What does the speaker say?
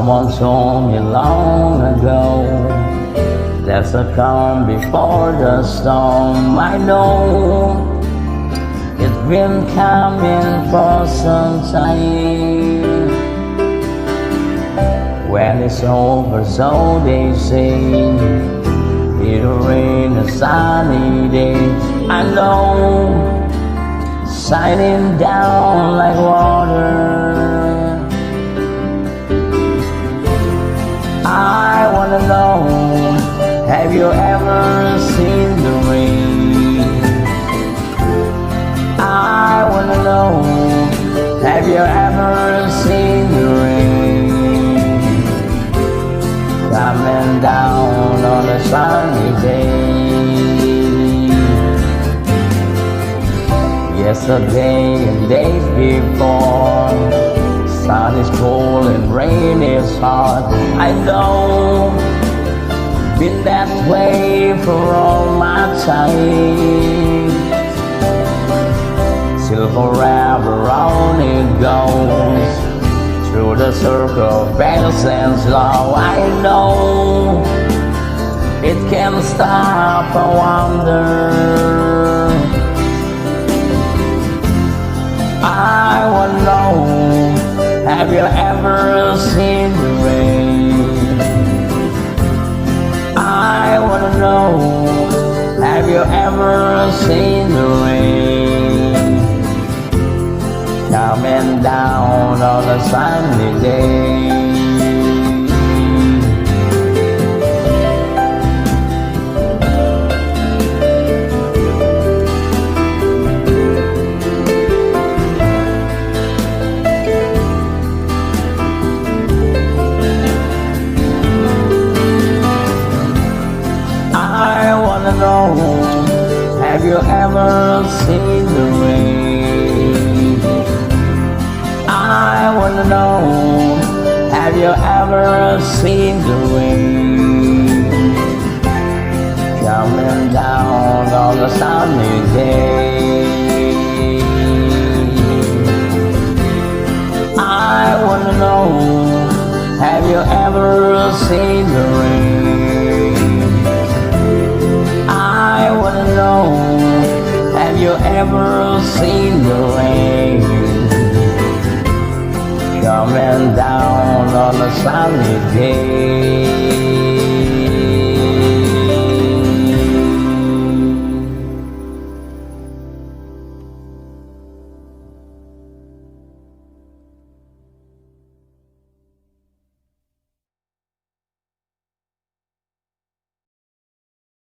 Someone told me long ago there's a calm before the storm. I know it's been coming for some time. When it's over, so they say, it'll rain a sunny day. I know, shining down like water. I wanna know, have you ever seen the rain? I wanna know, have you ever seen the rain coming down on a sunny day? Yesterday and days before, sun is cold and rain is hot. I know, been that way for all my time. Still forever on it goes, through the circle of balance slow. I know, it can't stop, I wonder. I wanna know, have you ever seen the rain? I wanna know, have you ever seen the rain coming down on a sunny day? Have you ever seen the rain? I wanna know, have you ever seen the rain coming down on a sunny day? I wanna know, have you ever seen the rain? I wanna know, have you ever seen the rain coming down on a sunny day?